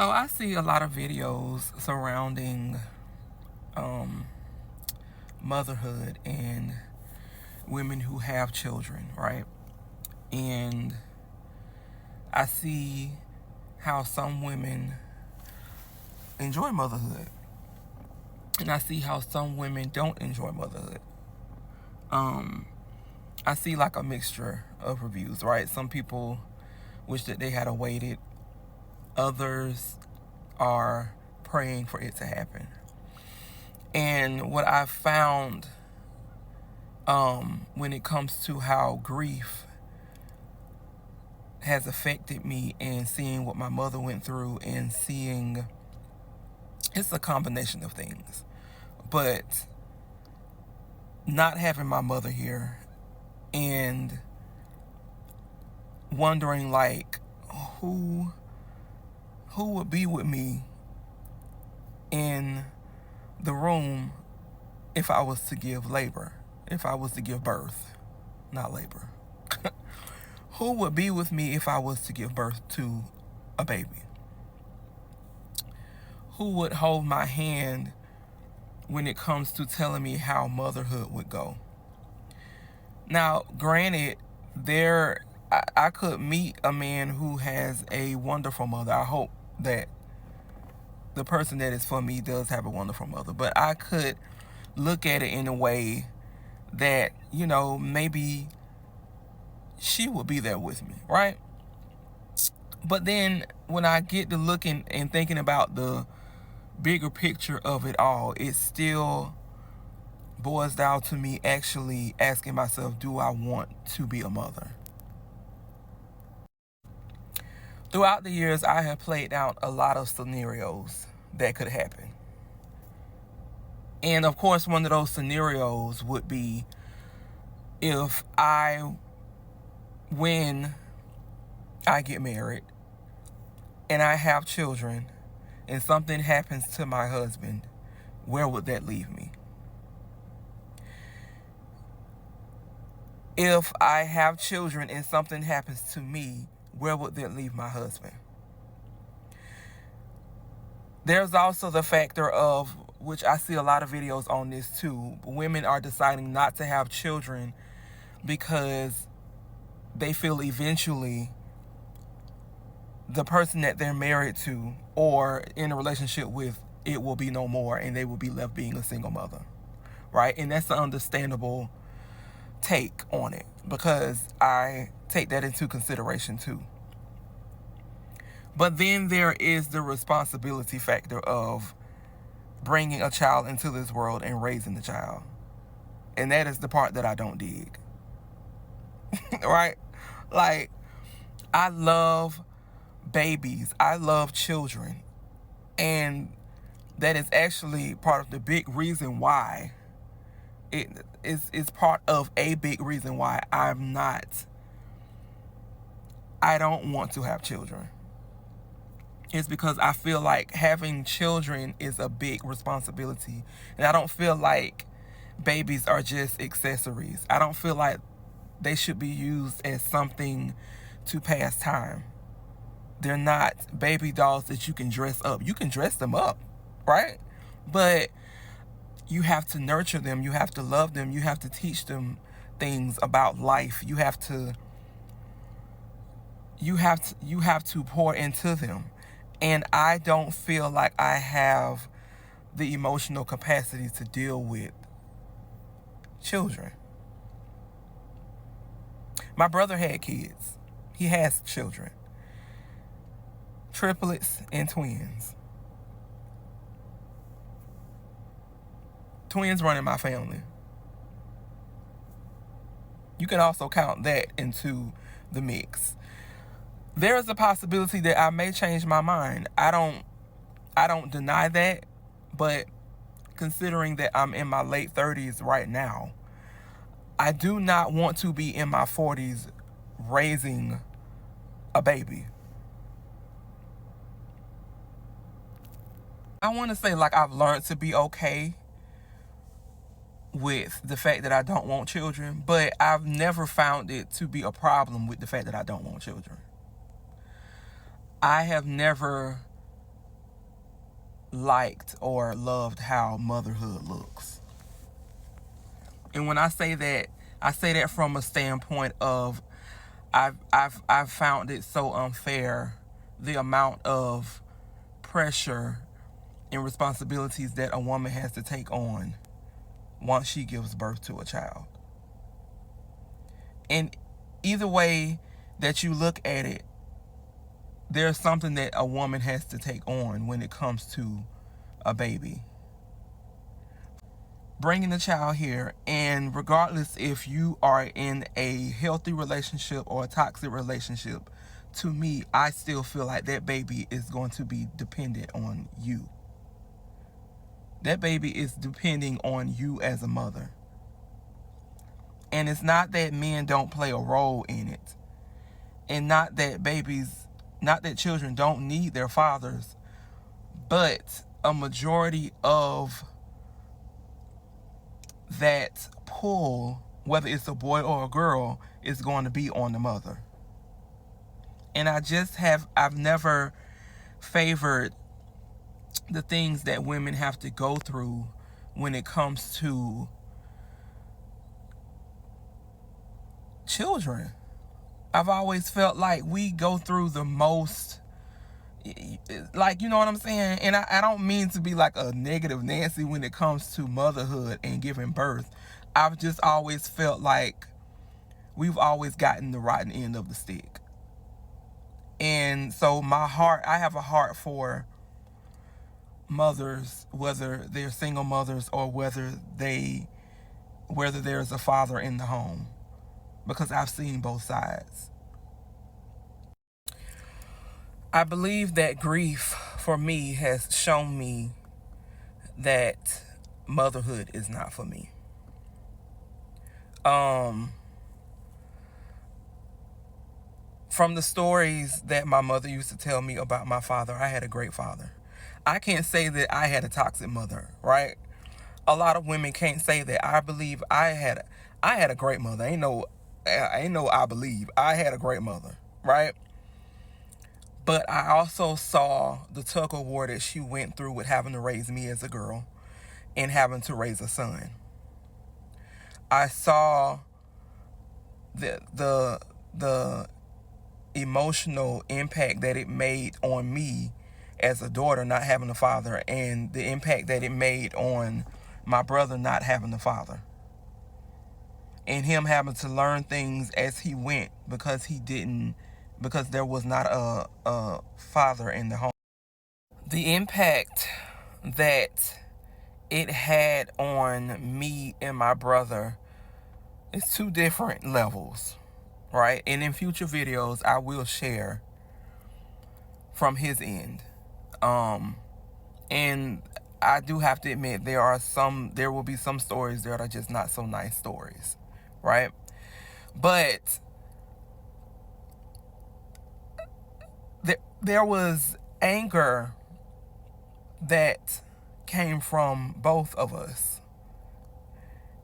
So I see a lot of videos surrounding motherhood and women who have children, right? And I see how some women enjoy motherhood, and I see how some women don't enjoy motherhood. I see like a mixture of reviews, right? Some people wish that they had waited. Others are praying for it to happen. And what I've found when it comes to how grief has affected me and seeing what my mother went through and seeing, it's a combination of things. But not having my mother here and wondering like who would be with me in the room if I was to give labor, if I was to give birth, not labor. Who would be with me if I was to give birth to a baby? Who would hold my hand when it comes to telling me how motherhood would go? Now, granted, I could meet a man who has a wonderful mother. I hope that the person that is for me does have a wonderful mother. But I could look at it in a way that, maybe she would be there with me, right? But then when I get to looking and thinking about the bigger picture of it all, it still boils down to me actually asking myself, do I want to be a mother? Throughout the years, I have played out a lot of scenarios that could happen. And of course, one of those scenarios would be if when I get married and I have children and something happens to my husband, where would that leave me? If I have children and something happens to me, where would that leave my husband? There's also the factor of, which I see a lot of videos on this too, women are deciding not to have children because they feel eventually the person that they're married to or in a relationship with, it will be no more and they will be left being a single mother, right? And that's an understandable take on it because I take that into consideration too. But then there is the responsibility factor of bringing a child into this world and raising the child. And that is the part that I don't dig. Right? Like, I love babies. I love children. And that is actually part of the big reason why it's part of a big reason why I don't want to have children. It's because I feel like having children is a big responsibility. And I don't feel like babies are just accessories. I don't feel like they should be used as something to pass time. They're not baby dolls that you can dress up. You can dress them up, right? But you have to nurture them. You have to love them. You have to teach them things about life. You have to pour into them. And I don't feel like I have the emotional capacity to deal with children. My brother had kids. He has children. Triplets and twins. Twins run in my family. You can also count that into the mix. There is a possibility that I may change my mind. I don't deny that, but considering that I'm in my late 30s right now, I do not want to be in my 40s raising a baby. I want to say like I've learned to be okay with the fact that I don't want children, but I've never found it to be a problem with the fact that I don't want children. I have never liked or loved how motherhood looks. And when I say that from a standpoint of I've found it so unfair, the amount of pressure and responsibilities that a woman has to take on once she gives birth to a child. And either way that you look at it, there's something that a woman has to take on when it comes to a baby. Bringing the child here, and regardless if you are in a healthy relationship or a toxic relationship, to me, I still feel like that baby is going to be dependent on you. That baby is depending on you as a mother. And it's not that men don't play a role in it. And not that children don't need their fathers. But a majority of that pull, whether it's a boy or a girl, is going to be on the mother. And I've never favored the things that women have to go through when it comes to children. I've always felt like we go through the most, like, you know what I'm saying? And I don't mean to be like a negative Nancy when it comes to motherhood and giving birth. I've just always felt like we've always gotten the rotten end of the stick. And so I have a heart for mothers, whether they're single mothers or whether there's a father in the home, because I've seen both sides. I believe that grief for me has shown me that motherhood is not for me. From the stories that my mother used to tell me about my father, I had a great father. I can't say that I had a toxic mother, right? A lot of women can't say that. I believe I had a great mother. I believe I had a great mother, right? But I also saw the tug of war that she went through with having to raise me as a girl and having to raise a son. I saw the emotional impact that it made on me as a daughter not having a father, and the impact that it made on my brother not having a father, and him having to learn things as he went because there was not a father in the home. The impact that it had on me and my brother is two different levels, right? And in future videos, I will share from his end. And I do have to admit, there will be some stories that are just not so nice stories, right? But there was anger that came from both of us.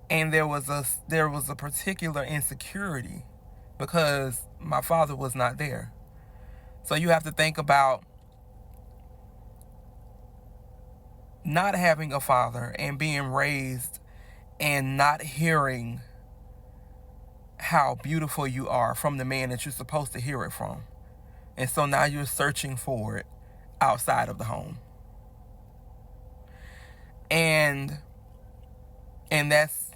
And there was a particular insecurity because my father was not there. So you have to think about not having a father and being raised and not hearing how beautiful you are from the man that you're supposed to hear it from. And so now you're searching for it outside of the home. And that's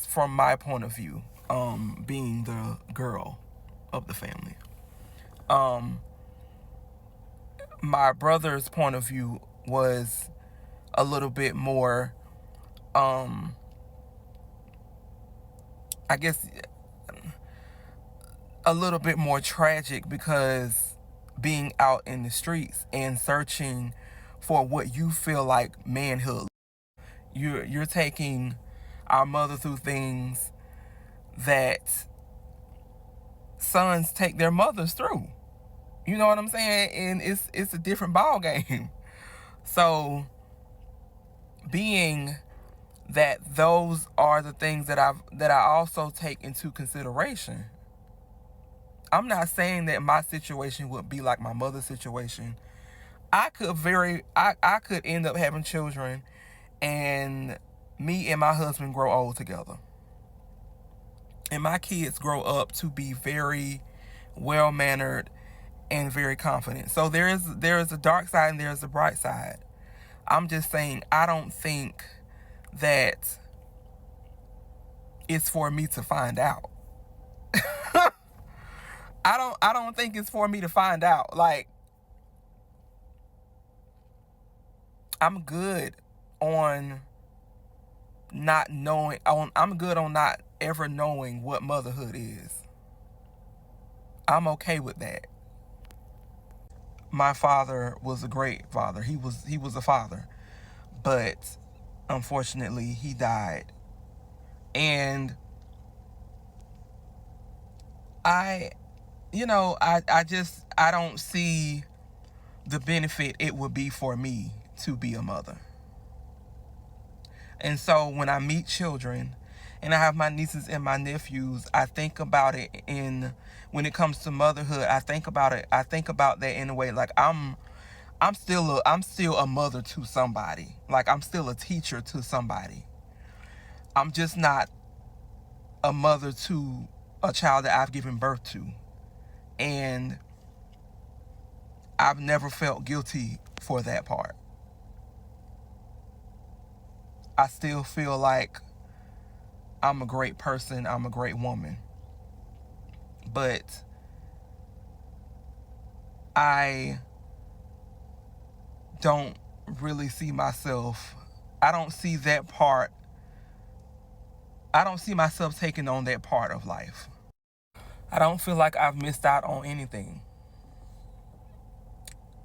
from my point of view, being the girl of the family. My brother's point of view was a little bit more, I guess, a little bit more tragic, because being out in the streets and searching for what you feel like manhood, you're taking our mother through things that sons take their mothers through. You know what I'm saying? And it's a different ball game. So being that those are the things that I also take into consideration. I'm not saying that my situation would be like my mother's situation. I could end up having children and me and my husband grow old together. And my kids grow up to be very well-mannered and very confident. So there is a dark side and there's a bright side. I'm just saying, I don't think that it's for me to find out. I don't think it's for me to find out. Like, I'm good on not knowing. I'm good on not ever knowing what motherhood is. I'm okay with that. My father was a great father. He was a father, but unfortunately he died. And I don't see the benefit it would be for me to be a mother. And so when I meet children and I have my nieces and my nephews, I think about it when it comes to motherhood, I think about that in a way like I'm still a mother to somebody. Like, I'm still a teacher to somebody. I'm just not a mother to a child that I've given birth to. And I've never felt guilty for that part. I still feel like I'm a great person, I'm a great woman. But I don't really see myself, I don't see that part, I don't see myself taking on that part of life. I don't feel like I've missed out on anything.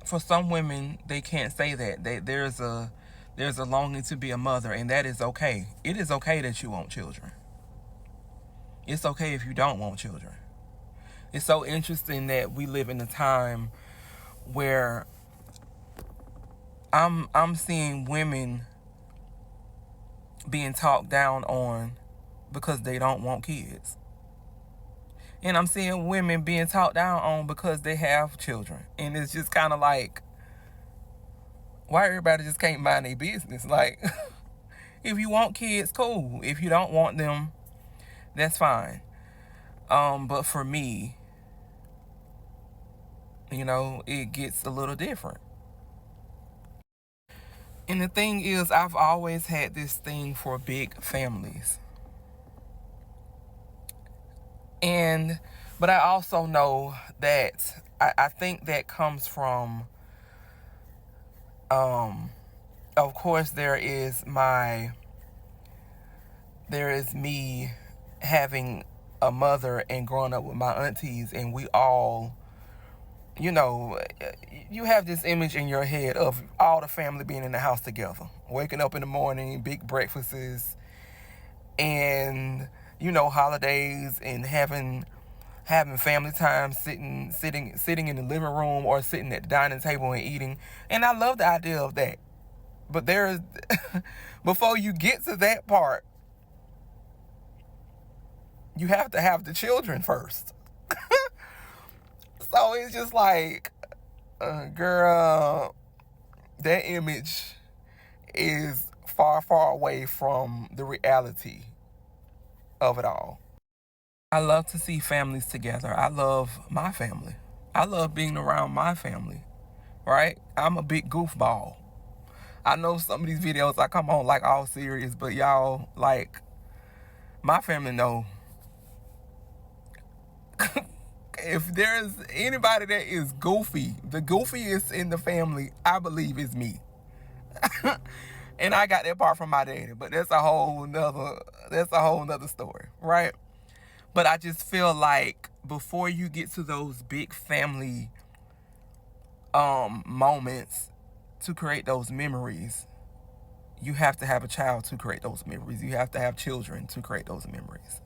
For some women, they can't say that. There's a longing to be a mother, and that is okay. It is okay that you want children. It's okay if you don't want children. It's so interesting that we live in a time where I'm seeing women being talked down on because they don't want kids. And I'm seeing women being talked down on because they have children. And it's just kind of like, why everybody just can't mind their business? Like, if you want kids, cool. If you don't want them, that's fine. But for me, it gets a little different. And the thing is, I've always had this thing for big families. But I also know that I think that comes from, of course, there is me having a mother and growing up with my aunties, and we all, you have this image in your head of all the family being in the house together, waking up in the morning, big breakfasts, and holidays, and having family time, sitting in the living room or sitting at the dining table and eating. And I love the idea of that. But there's before you get to that part, you have to have the children first. So it's just like, girl, that image is far, far away from the reality of it all. I love to see families together. I love my family. I love being around my family, right? I'm a big goofball. I know some of these videos I come on like all serious, but y'all, like, my family know. If there's anybody that is goofy, the goofiest in the family, I believe, is me. And I got that part from my daddy, but that's a whole nother story, right? But I just feel like before you get to those big family moments to create those memories, you have to have a child to create those memories. You have to have children to create those memories.